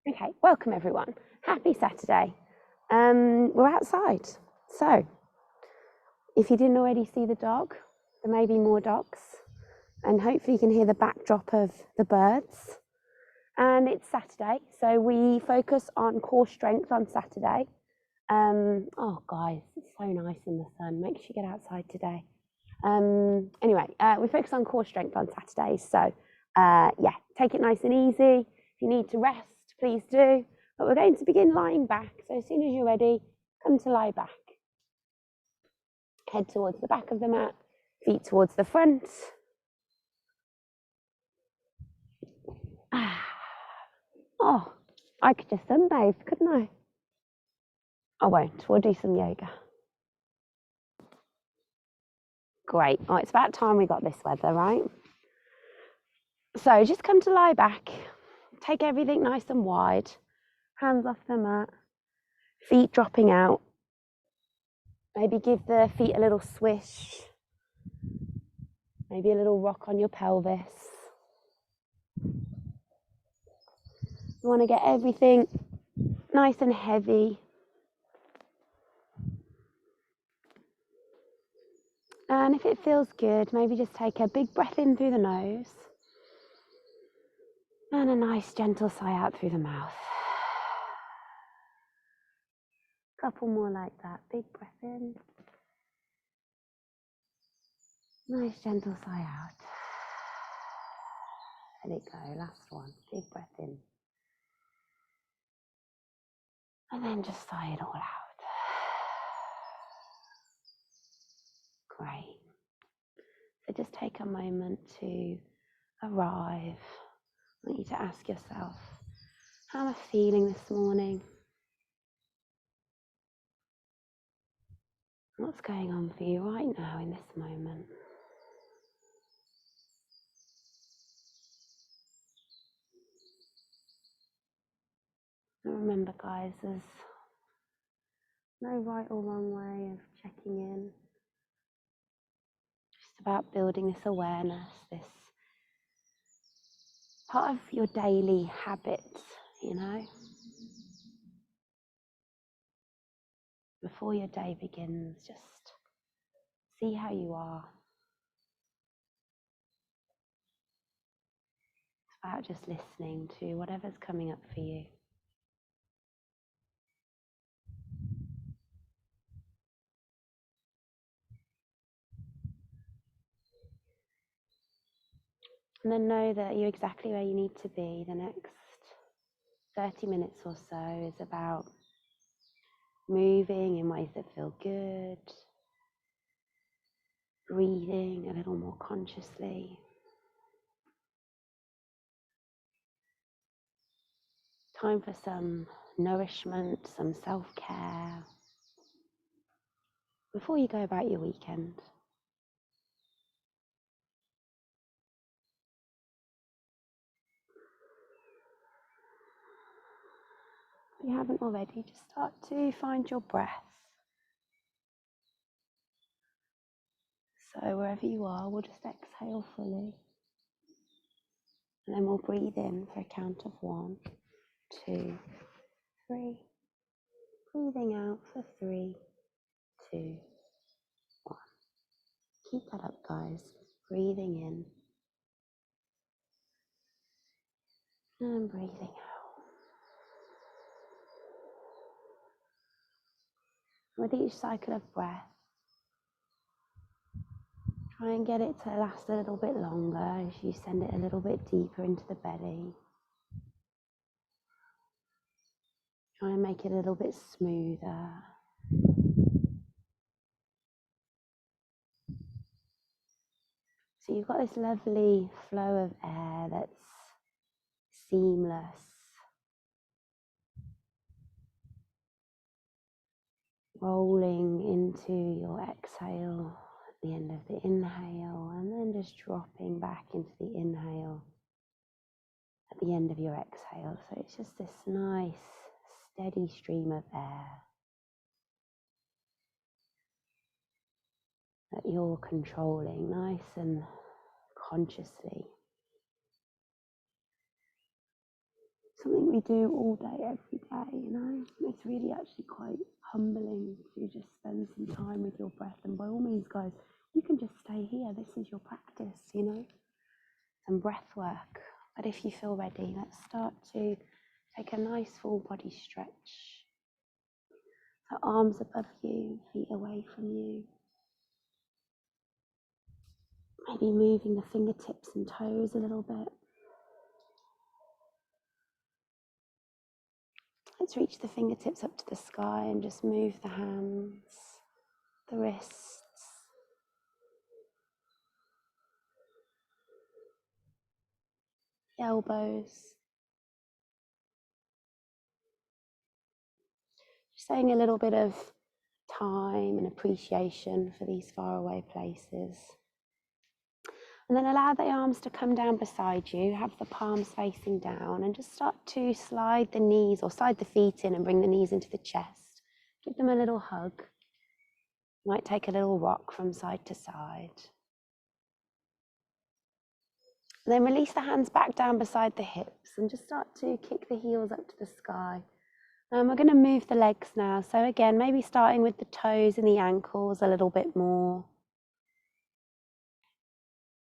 Okay, welcome everyone. Happy Saturday. We're outside. So, if you didn't already see the dog, there may be more dogs. And hopefully you can hear the backdrop of the birds. And it's Saturday, so we focus on core strength on Saturday. Oh guys, it's so nice in the sun. Make sure you get outside today. Anyway, we focus on core strength on Saturdays. So yeah, take it nice and easy. If you need to rest, please do. But we're going to begin lying back. So as soon as you're ready, come to lie back. Head towards the back of the mat, feet towards the front. Oh, I could just sunbathe, couldn't I? I won't. We'll do some yoga. Great. Oh, it's about time we got this weather, right? So just come to lie back. Take everything nice and wide. Hands off the mat. Feet dropping out. Maybe give the feet a little swish. Maybe a little rock on your pelvis. You want to get everything nice and heavy. And if it feels good, maybe just take a big breath in through the nose. And a nice gentle sigh out through the mouth. Couple more like that. Big breath in. Nice gentle sigh out. Let it go. Last one. Big breath in. And then just sigh it all out. Great. So just take a moment to arrive. I want you to ask yourself, how am I feeling this morning? What's going on for you right now in this moment? And remember, guys, there's no right or wrong way of checking in. Just about building this awareness, this part of your daily habits, you know? Before your day begins, just see how you are. It's about just listening to whatever's coming up for you. And then know that you're exactly where you need to be. The next 30 minutes or so is about moving in ways that feel good, breathing a little more consciously. Time for some nourishment, some self-care before you go about your weekend. If you haven't already, just start to find your breath. So wherever you are, we'll just exhale fully. And then we'll breathe in for a count of 1, 2, 3. Breathing out for 3, 2, 1. Keep that up, guys. Breathing in. And breathing out. With each cycle of breath, try and get it to last a little bit longer as you send it a little bit deeper into the belly. Try and make it a little bit smoother. So you've got this lovely flow of air that's seamless, rolling into your exhale at the end of the inhale, and then just dropping back into the inhale at the end of your exhale. So it's just this nice, steady stream of air that you're controlling nice and consciously. something we do all day, every day, you know. It's really actually quite humbling to just spend some time with your breath. And by all means, guys, you can just stay here. This is your practice, you know, some breath work. But if you feel ready, let's start to take a nice full body stretch. So arms above you, feet away from you. Maybe moving the fingertips and toes a little bit. Let's reach the fingertips up to the sky and just move the hands, the wrists, the elbows. Just showing a little bit of time and appreciation for these faraway places. And then allow the arms to come down beside you, have the palms facing down, and just start to slide the knees or slide the feet in and bring the knees into the chest. Give them a little hug. Might take a little rock from side to side. And then release the hands back down beside the hips and just start to kick the heels up to the sky. And we're going to move the legs now. So again, maybe starting with the toes and the ankles a little bit more.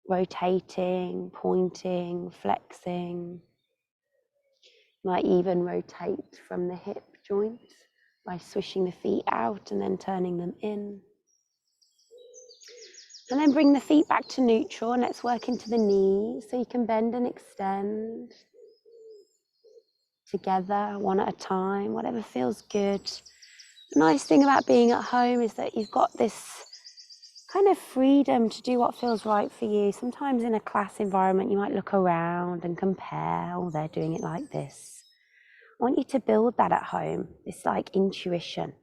Rotating, pointing, flexing. Might even rotate from the hip joint by swishing the feet out and then turning them in. And then bring the feet back to neutral and let's work into the knees so you can bend and extend together, one at a time, whatever feels good. The nice thing about being at home is that you've got this kind of freedom to do what feels right for you. Sometimes in a class environment, you might look around and compare, oh, they're doing it like this. I want you to build that at home, this like intuition.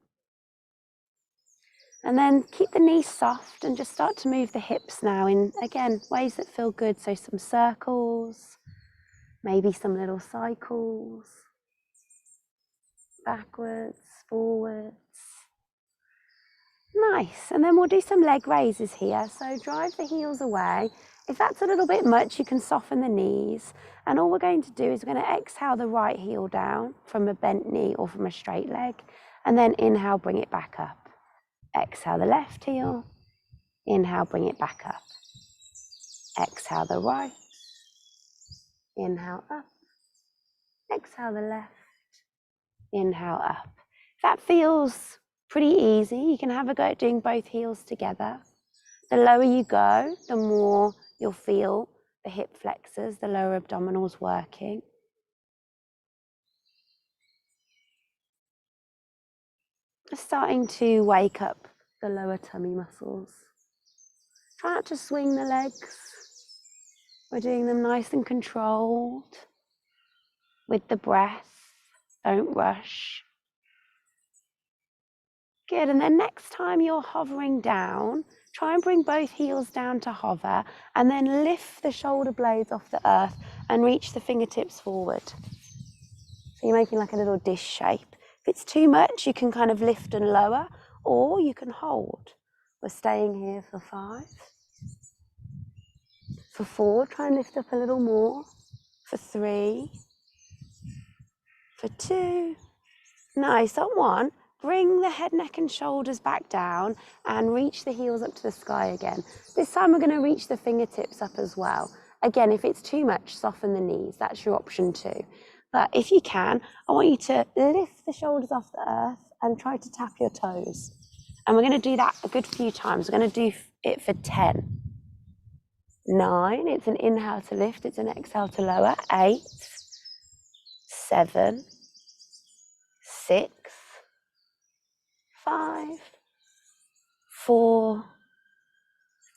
And then keep the knees soft and just start to move the hips now in, again, ways that feel good. So some circles, maybe some little cycles, backwards, forwards. Nice. And then we'll do some leg raises here. So drive the heels away. If that's a little bit much, you can soften the knees. And all we're going to do is we're going to exhale the right heel down from a bent knee or from a straight leg. And then inhale, bring it back up. Exhale the left heel. Inhale, bring it back up. Exhale the right. Inhale up. Exhale the left. Inhale up. That feels pretty easy. You can have a go at doing both heels together. The lower you go, the more you'll feel the hip flexors, the lower abdominals working. Starting to wake up the lower tummy muscles. Try not to swing the legs. We're doing them nice and controlled with the breath. Don't rush. Good, and then next time you're hovering down, try and bring both heels down to hover and then lift the shoulder blades off the earth and reach the fingertips forward. So you're making like a little dish shape. If it's too much, you can kind of lift and lower, or you can hold. We're staying here for 5. For 4, try and lift up a little more. For 3. For 2. Nice, on 1. Bring the head, neck and shoulders back down and reach the heels up to the sky again. This time we're going to reach the fingertips up as well. Again, if it's too much, soften the knees. That's your option too. But if you can, I want you to lift the shoulders off the earth and try to tap your toes. And we're going to do that a good few times. We're going to do it for 10. 9, it's an inhale to lift, it's an exhale to lower. 8, 7, 6, 5, 4,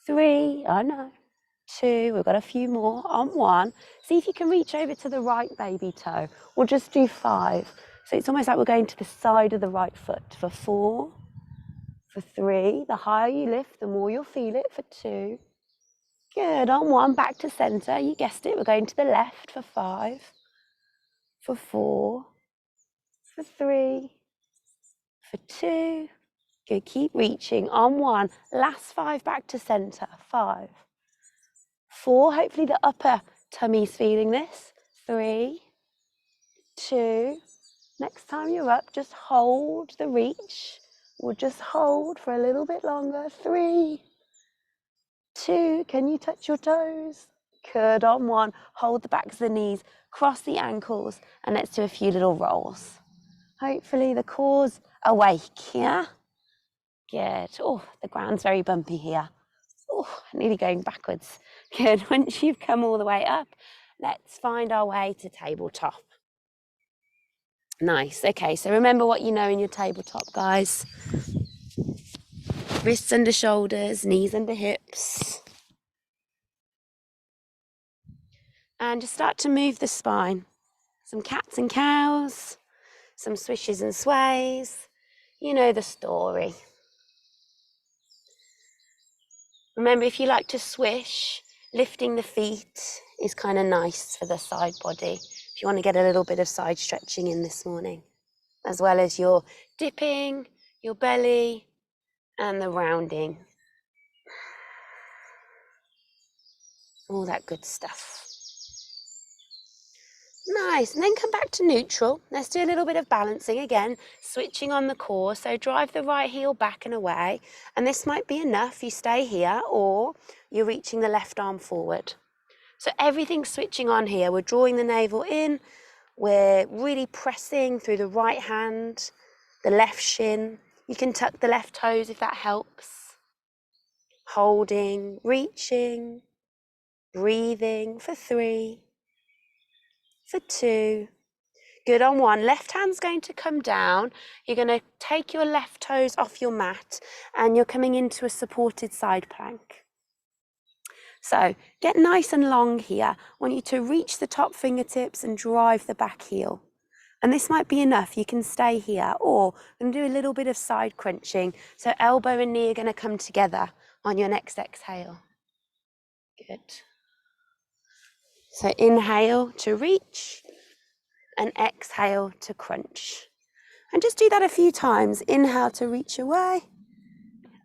3, oh no, 2, we've got a few more, on 1. See if you can reach over to the right baby toe. We'll just do 5. So it's almost like we're going to the side of the right foot. For 4, for 3, the higher you lift, the more you'll feel it. For 2, good, on 1, back to center, you guessed it, we're going to the left. For 5, for 4, for 3, for 2, good, keep reaching, on 1, last 5, back to center. 5, 4, hopefully the upper tummy's feeling this. 3, 2. Next time you're up, just hold the reach. Or just hold for a little bit longer. 3, 2. Can you touch your toes? Good. On 1, hold the backs of the knees, cross the ankles, and let's do a few little rolls. Hopefully the core's awake, yeah? Good. Oh, the ground's very bumpy here. Oh, nearly going backwards. Good. Once you've come all the way up, let's find our way to tabletop. Nice. Okay, so remember what you know in your tabletop, guys. Wrists under shoulders, knees under hips. And just start to move the spine. Some cats and cows, some swishes and sways. You know the story. Remember, if you like to swish, lifting the feet is kind of nice for the side body. If you want to get a little bit of side stretching in this morning, as well as your dipping, your belly, and the rounding. All that good stuff. Nice, and then come back to neutral. Let's do a little bit of balancing again, switching on the core. So drive the right heel back and away, and this might be enough. You stay here, or you're reaching the left arm forward. So everything's switching on here. We're drawing the navel in. We're really pressing through the right hand, the left shin. You can tuck the left toes if that helps. Holding, reaching, breathing for 3, for 2. Good. On 1. Left hand's going to come down. You're going to take your left toes off your mat and you're coming into a supported side plank. So get nice and long here. I want you to reach the top fingertips and drive the back heel. And this might be enough. You can stay here, or we're going to do a little bit of side crunching. So elbow and knee are going to come together on your next exhale. Good. So inhale to reach and exhale to crunch. And just do that a few times. Inhale to reach away,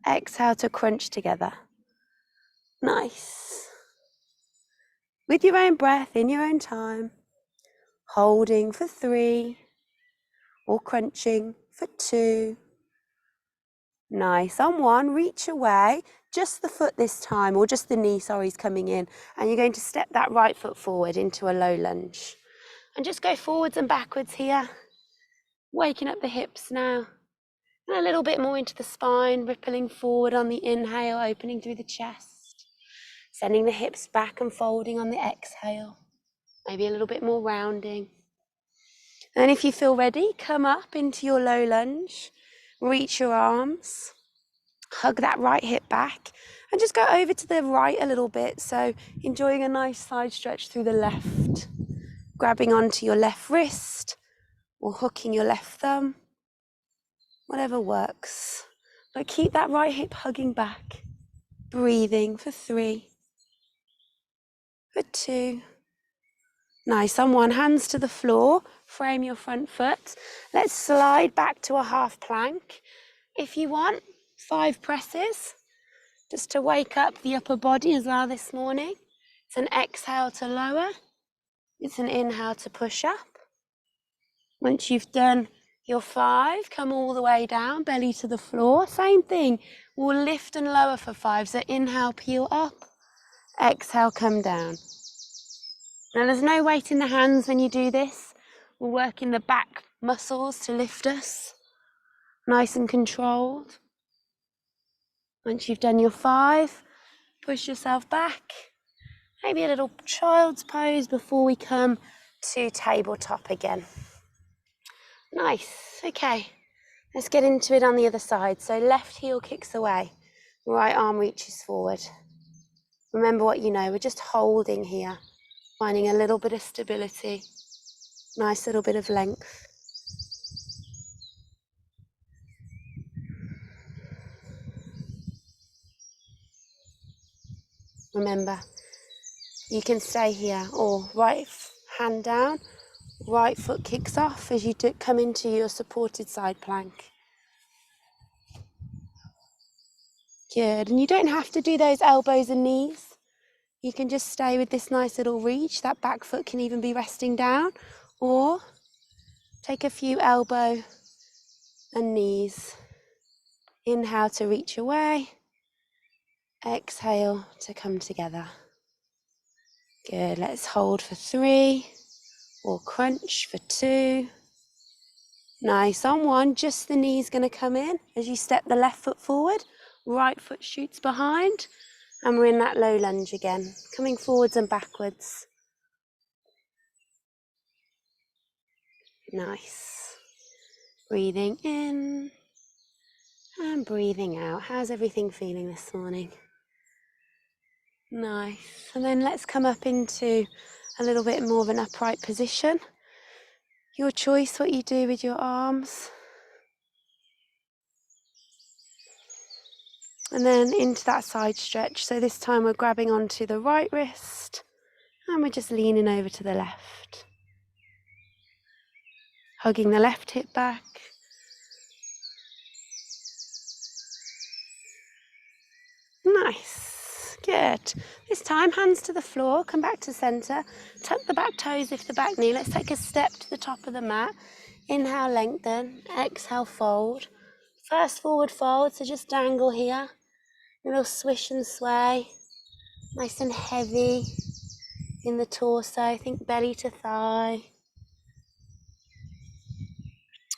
exhale to crunch together. Nice. With your own breath, in your own time, holding for 3, or crunching for 2. Nice. On 1, reach away, just the foot this time, or just the knee, sorry, is coming in. And you're going to step that right foot forward into a low lunge. And just go forwards and backwards here. Waking up the hips now. And a little bit more into the spine, rippling forward on the inhale, opening through the chest. Sending the hips back and folding on the exhale. Maybe a little bit more rounding. And if you feel ready, come up into your low lunge. Reach your arms. Hug that right hip back. And just go over to the right a little bit. So enjoying a nice side stretch through the left. Grabbing onto your left wrist. Or hooking your left thumb. Whatever works. But keep that right hip hugging back. Breathing for 3. For 2. Nice. On 1, hands to the floor. Frame your front foot. Let's slide back to a half plank. If you want, 5 presses. Just to wake up the upper body as well this morning. It's an exhale to lower. It's an inhale to push up. Once you've done your 5, come all the way down, belly to the floor. Same thing. We'll lift and lower for 5. So inhale, peel up. Exhale, come down. Now there's no weight in the hands when you do this. We're working the back muscles to lift us. Nice and controlled. Once you've done your 5, push yourself back. Maybe a little child's pose before we come to tabletop again. Nice. Okay. Let's get into it on the other side. So left heel kicks away. Right arm reaches forward. Remember what you know. We're just holding here. Finding a little bit of stability. Nice little bit of length. Remember, you can stay here, or right hand down, right foot kicks off as you come into your supported side plank. Good, and you don't have to do those elbows and knees. You can just stay with this nice little reach. That back foot can even be resting down, or Take a few elbow and knees. Inhale to reach away. Exhale to come together. Good, let's hold for 3 or crunch for 2. Nice, on 1, just the knee's going to come in as you step the left foot forward, right foot shoots behind, and we're in that low lunge again, coming forwards and backwards. Nice. Breathing in and breathing out. How's everything feeling this morning? Nice. And then let's come up into a little bit more of an upright position. Your choice what you do with your arms. And then into that side stretch. So this time we're grabbing onto the right wrist and we're just leaning over to the left. Hugging the left hip back. Nice. Good. This time, hands to the floor, come back to center, tuck the back toes, lift the back knee. Let's take a step to the top of the mat. Inhale, lengthen. Exhale, fold. First forward fold, so just dangle here. A little swish and sway. Nice and heavy in the torso. Think belly to thigh.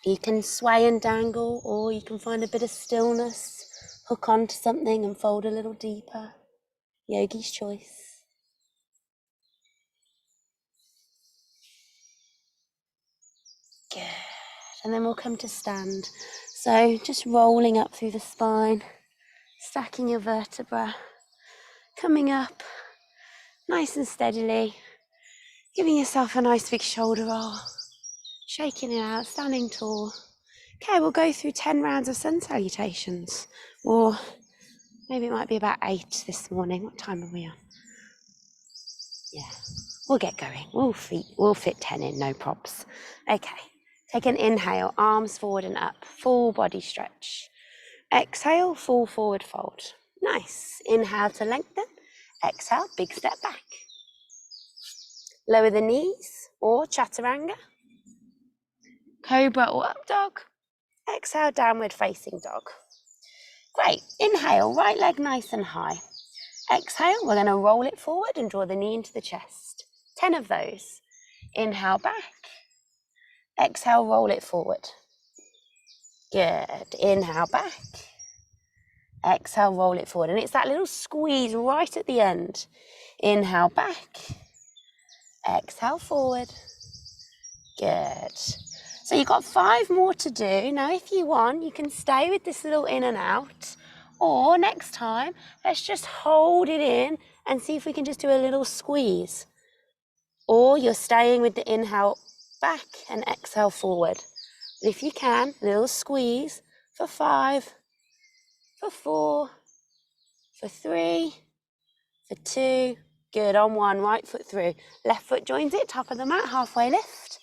You can sway and dangle, or you can find a bit of stillness, hook onto something and fold a little deeper. Yogi's choice. Good. And then we'll come to stand. So just rolling up through the spine, stacking your vertebra, coming up nice and steadily, giving yourself a nice big shoulder roll, shaking it out, standing tall. Okay, we'll go through 10 rounds of sun salutations, or maybe it might be about 8 this morning. What time are we on? Yeah, we'll get going. We'll fit 10 in, no props. Okay, take an inhale, arms forward and up, full body stretch. Exhale, full forward fold. Nice. Inhale to lengthen. Exhale, big step back. Lower the knees or chaturanga. Cobra or up dog. Exhale, downward facing dog. Great. Inhale, right leg nice and high. Exhale, we're going to roll it forward and draw the knee into the chest. 10 of those. Inhale back. Exhale, roll it forward. Good. Inhale back. Exhale, roll it forward. And it's that little squeeze right at the end. Inhale back. Exhale forward. Good. So you've got 5 more to do. Now, if you want, you can stay with this little in and out. Or next time, let's just hold it in and see if we can just do a little squeeze. Or you're staying with the inhale back and exhale forward. But if you can, a little squeeze for 5, for 4, for 3, for 2. Good, on 1, right foot through. Left foot joins it, top of the mat, halfway lift.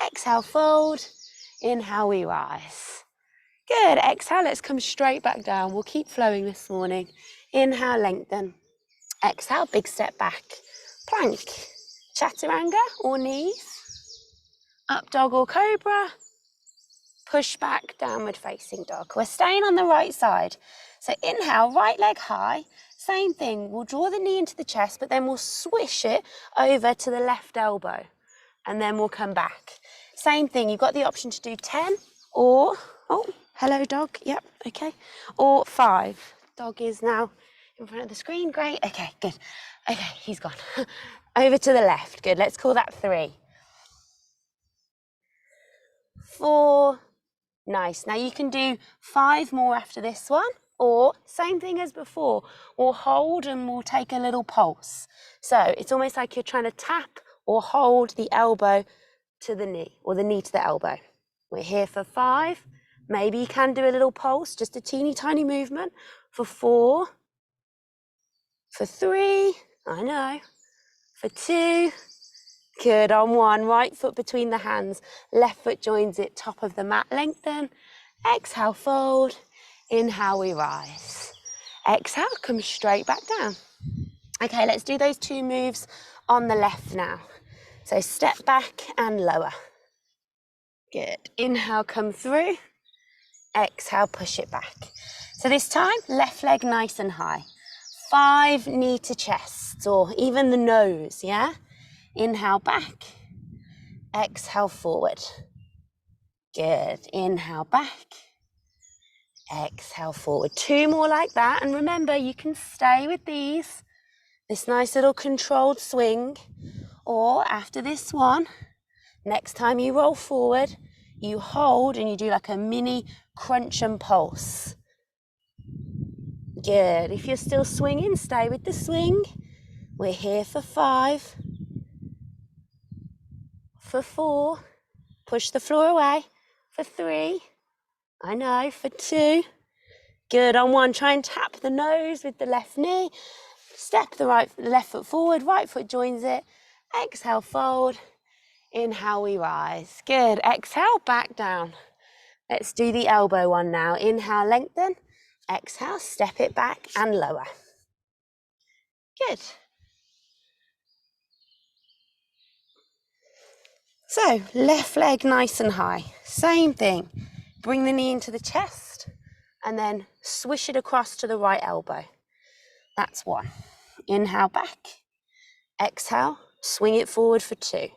Exhale, fold. Inhale, we rise. Good, exhale, let's come straight back down. We'll keep flowing this morning. Inhale, lengthen. Exhale, big step back. Plank. Chaturanga or knees. Up dog or cobra. Push back, downward facing dog. We're staying on the right side. So inhale, right leg high. Same thing, we'll draw the knee into the chest, but then we'll swish it over to the left elbow. And then we'll come back. Same thing, you've got the option to do 10 or, oh, hello dog, yep, okay. Or 5. Dog is now in front of the screen, great, okay, good. Okay, he's gone. Over to the left, good, let's call that 3. 4, nice. Now you can do 5 more after this one, or same thing as before, we'll hold and we'll take a little pulse. So it's almost like you're trying to tap or hold the elbow to the knee, or the knee to the elbow. We're here for 5. Maybe you can do a little pulse, just a teeny tiny movement. For 4, for 3, I know, for 2, good, on 1, right foot between the hands, left foot joins it, top of the mat, lengthen. Exhale, fold. Inhale, we rise. Exhale, come straight back down. Okay, let's do those 2 moves on the left now. So step back and lower. Good. Inhale, come through. Exhale, push it back. So this time, left leg nice and high. 5 knee to chest, or even the nose, yeah? Inhale back. Exhale forward. Good. Inhale back. Exhale forward. 2 more like that. And remember, you can stay with these. This nice little controlled swing. Or after this one, next time you roll forward, you hold and you do like a mini crunch and pulse. Good. If you're still swinging, stay with the swing. We're here for 5. For 4. Push the floor away. For 3. I know. For 2. Good. On 1, try and tap the nose with the left knee. Step the left foot forward. Right foot joins it. Exhale, fold. Inhale, we rise. Good. Exhale, back down. Let's do the elbow one now. Inhale, lengthen. Exhale, step it back and lower. Good. So, left leg nice and high. Same thing. Bring the knee into the chest and then swish it across to the right elbow. That's 1. Inhale back. Exhale, swing it forward for 2.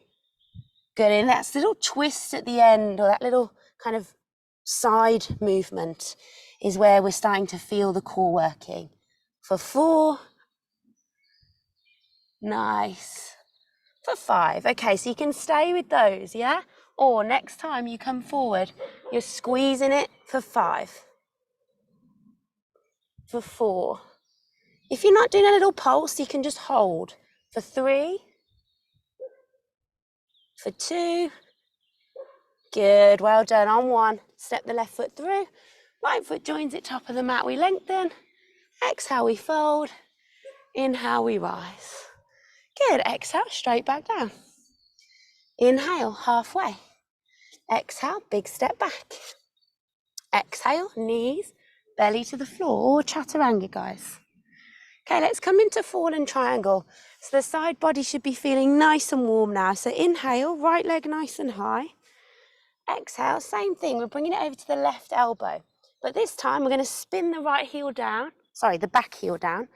Good. And that little twist at the end, or that little kind of side movement, is where we're starting to feel the core working. For 4. Nice. For 5. Okay, so you can stay with those, yeah? Or next time you come forward, you're squeezing it for 5. For 4. If you're not doing a little pulse, you can just hold. For 3. For 2. Good, well done. On 1, step the left foot through. Right foot joins it, top of the mat, we lengthen. Exhale, we fold. Inhale, we rise. Good, exhale, straight back down. Inhale, halfway. Exhale, big step back. Exhale, knees, belly to the floor, or chaturanga, guys. Okay, let's come into fallen triangle. So the side body should be feeling nice and warm now. So inhale, right leg nice and high. Exhale, same thing. We're bringing it over to the left elbow. But this time we're going to spin the right heel down, the back heel down.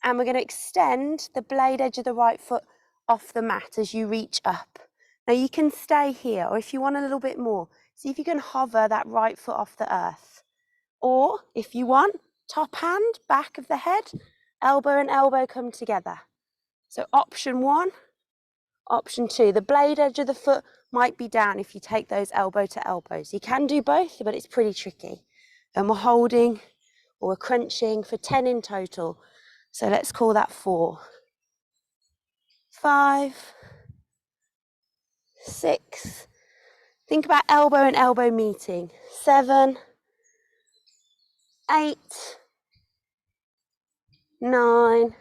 And we're going to extend the blade edge of the right foot off the mat as you reach up. Now you can stay here, or if you want a little bit more, see if you can hover that right foot off the earth. Or if you want, top hand, back of the head, elbow and elbow come together. So option 1, option 2. The blade edge of the foot might be down if you take those elbow to elbows. You can do both, but it's pretty tricky. And we're holding or we're crunching for 10 in total. So let's call that 4. 5. 6. Think about elbow and elbow meeting. 7. 8. 9.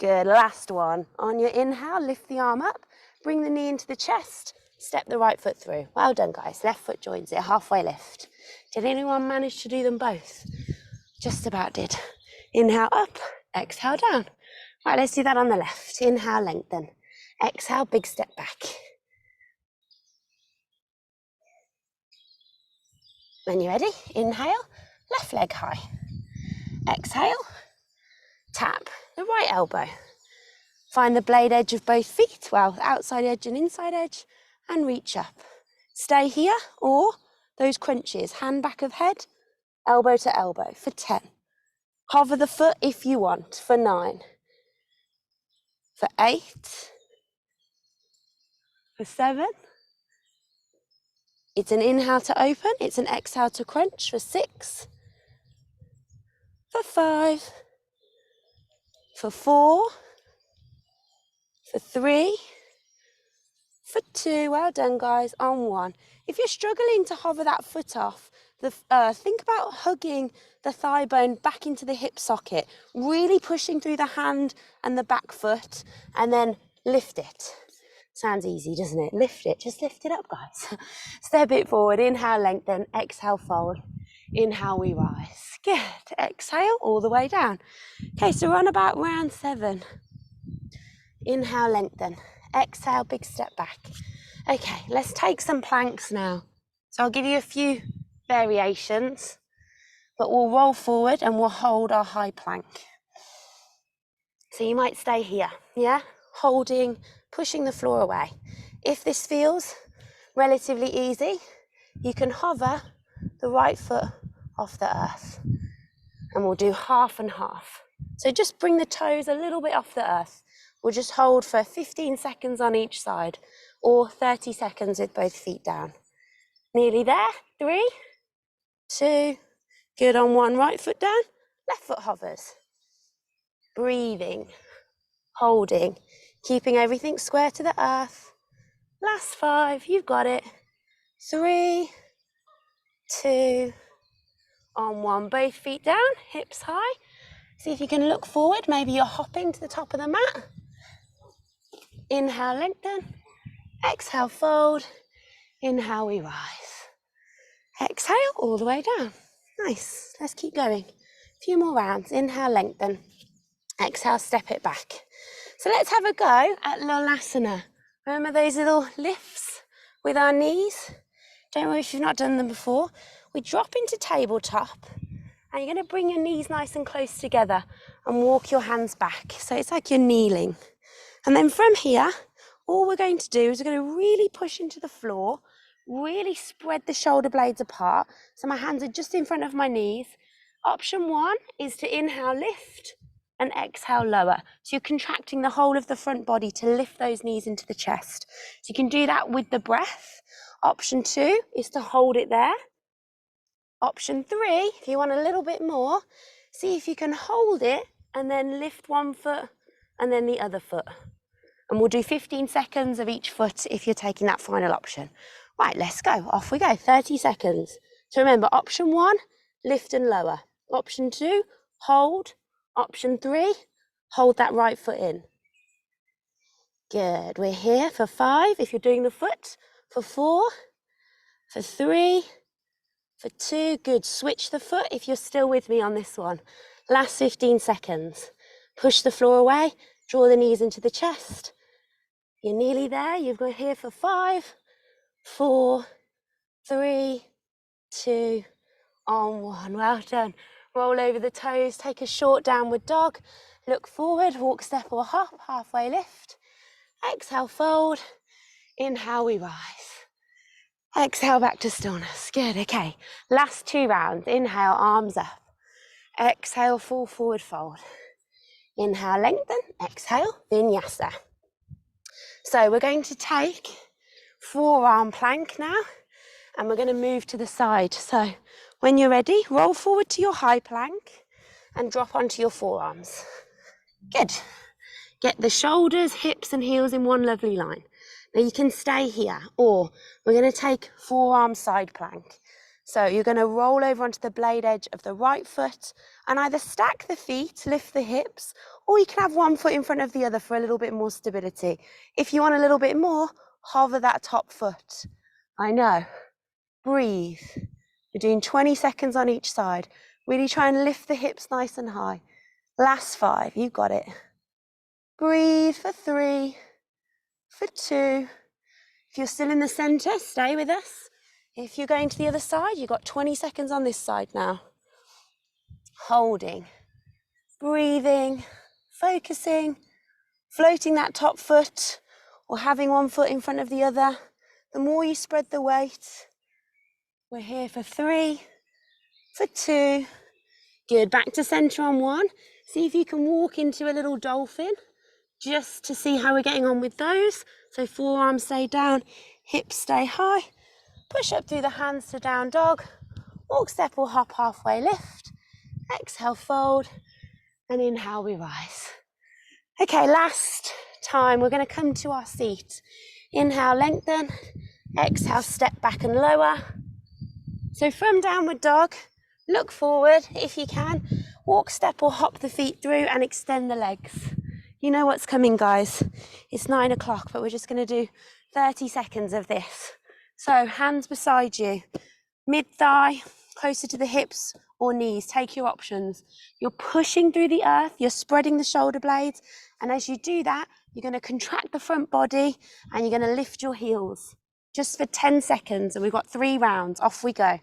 Good, last one. On your inhale, lift the arm up, bring the knee into the chest, step the right foot through. Well done, guys. Left foot joins it, halfway lift. Did anyone manage to do them both? Just about did. Inhale up, exhale down. Right, let's do that on the left. Inhale, lengthen. Exhale, big step back. When you're ready, inhale, left leg high. Exhale, tap the right elbow. Find the blade edge of both feet, outside edge and inside edge, and reach up. Stay here, or those crunches, hand back of head, elbow to elbow for 10. Hover the foot if you want for 9. For 8. For 7. It's an inhale to open, it's an exhale to crunch for 6. For 5. For 4. For 3. For 2, well done, guys, on 1. If you're struggling to hover that foot off the earth, think about hugging the thigh bone back into the hip socket, really pushing through the hand and the back foot, and then lift it. Sounds easy, doesn't it? Lift it, just lift it up, guys. Step it forward, inhale, lengthen, exhale, fold. Inhale, we rise. Good, exhale, all the way down. Okay, so we're on about round 7. Inhale, lengthen. Exhale, big step back. Okay, let's take some planks now. So I'll give you a few variations, but we'll roll forward and we'll hold our high plank. So you might stay here, yeah? Holding, pushing the floor away. If this feels relatively easy, you can hover the right foot off the earth. And we'll do half and half. So just bring the toes a little bit off the earth. We'll just hold for 15 seconds on each side, or 30 seconds with both feet down. Nearly there. 3, 2, good on one, right foot down, left foot hovers. Breathing, holding, keeping everything square to the earth. Last 5, you've got it. 3, 2, on one, both feet down, hips high. See if you can look forward, maybe you're hopping to the top of the mat. Inhale, lengthen. Exhale, fold. Inhale, we rise. Exhale, all the way down. Nice, let's keep going. A few more rounds. Inhale, lengthen. Exhale, step it back. So let's have a go at Lolasana. Remember those little lifts with our knees? Don't worry if you've not done them before. We drop into tabletop and you're going to bring your knees nice and close together and walk your hands back. So it's like you're kneeling. And then from here, all we're going to do is we're going to really push into the floor, really spread the shoulder blades apart. So my hands are just in front of my knees. Option 1 is to inhale, lift, and exhale, lower. So you're contracting the whole of the front body to lift those knees into the chest. So you can do that with the breath. Option 2 is to hold it there. Option 3, if you want a little bit more, see if you can hold it and then lift one foot and then the other foot. And we'll do 15 seconds of each foot if you're taking that final option. Right, let's go. Off we go, 30 seconds. So remember, option 1, lift and lower. Option 2, hold. Option 3, hold that right foot in. Good, we're here for 5, if you're doing the foot, for 4, for 3, for 2, good. Switch the foot if you're still with me on this one. Last 15 seconds. Push the floor away, draw the knees into the chest. You're nearly there. You've got here for 5, 4, 3, 2, on 1. Well done. Roll over the toes, take a short downward dog. Look forward, walk, step or hop, halfway lift. Exhale, fold. Inhale, we rise. Exhale, back to stillness. Good, okay. Last 2 rounds. Inhale, arms up. Exhale, fall forward, fold. Inhale, lengthen. Exhale, vinyasa. So we're going to take forearm plank now, and we're going to move to the side. So when you're ready, roll forward to your high plank and drop onto your forearms. Good. Get the shoulders, hips and heels in one lovely line. Now you can stay here, or we're going to take forearm side plank. So you're going to roll over onto the blade edge of the right foot and either stack the feet, lift the hips, or you can have one foot in front of the other for a little bit more stability. If you want a little bit more, hover that top foot. I know. Breathe. You're doing 20 seconds on each side. Really try and lift the hips nice and high. Last 5, you've got it. Breathe for 3, for 2. If you're still in the center, stay with us. If you're going to the other side, you've got 20 seconds on this side now. Holding, breathing, focusing, floating that top foot or having one foot in front of the other. The more you spread the weight. We're here for 3, for 2. Good, back to center on 1. See if you can walk into a little dolphin just to see how we're getting on with those. So forearms stay down, hips stay high. Push up through the hands to down dog. Walk, step or hop, halfway lift. Exhale, fold. And inhale, we rise. Okay, last time we're going to come to our seat. Inhale, lengthen. Exhale, step back and lower. So from downward dog, look forward if you can. Walk, step or hop the feet through and extend the legs. You know what's coming, guys. It's 9 o'clock, but we're just going to do 30 seconds of this. So hands beside you, mid-thigh, closer to the hips or knees. Take your options. You're pushing through the earth, you're spreading the shoulder blades, and as you do that, you're going to contract the front body and you're going to lift your heels. just for 10 seconds, and we've got 3 rounds. Off we go.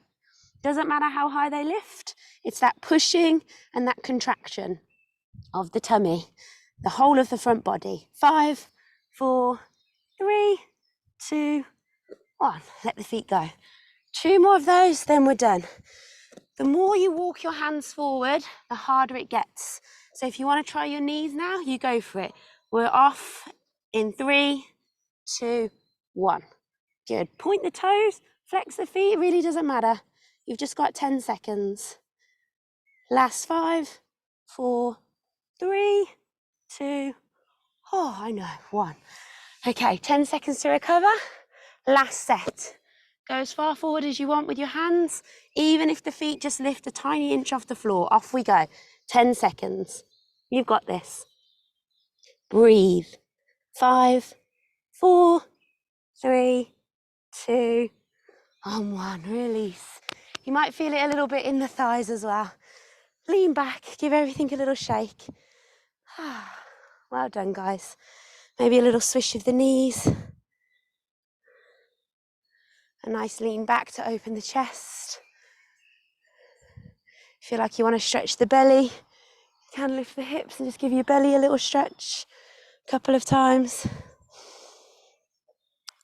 Doesn't matter how high they lift, it's that pushing and that contraction of the tummy, the whole of the front body. 5, 4, 3, 2, 1. Let the feet go. 2 more of those, then we're done. The more you walk your hands forward, the harder it gets. So if you want to try your knees now, you go for it. We're off in 3, 2, 1. Good. Point the toes, flex the feet, it really doesn't matter. You've just got 10 seconds. Last 5, 4, 3, 2, oh, I know, 1. Okay, 10 seconds to recover. Last set. Go as far forward as you want with your hands, even if the feet just lift a tiny inch off the floor. Off we go. 10 seconds. You've got this. Breathe. 5, 4, 3, 2, and 1. Release. You might feel it a little bit in the thighs as well. Lean back, give everything a little shake. Well done, guys. Maybe a little swish of the knees. A nice lean back to open the chest. Feel like you want to stretch the belly. You can lift the hips and just give your belly a little stretch a couple of times.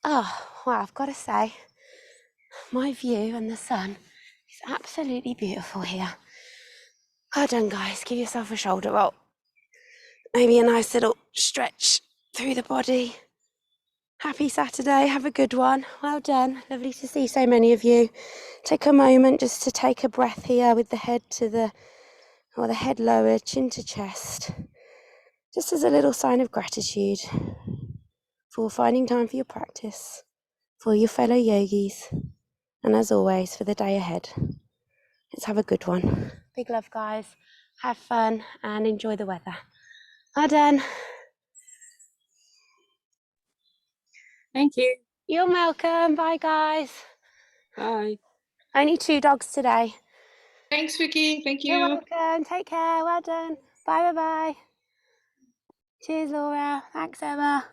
Oh, well, I've got to say, my view and the sun is absolutely beautiful here. Well done, guys. Give yourself a shoulder roll. Maybe a nice little stretch through the body. Happy Saturday. Have a good one. Well done. Lovely to see so many of you. Take a moment just to take a breath here with the head to the head lowered, chin to chest. Just as a little sign of gratitude for finding time for your practice, for your fellow yogis, and as always, for the day ahead. Let's have a good one. Big love, guys. Have fun and enjoy the weather. Well done. Thank you. You're welcome. Bye, guys. Bye. Only 2 dogs today. Thanks, Vicky. Thank you. You're welcome. Take care. Well done. Bye, bye, bye. Cheers, Laura. Thanks, Emma.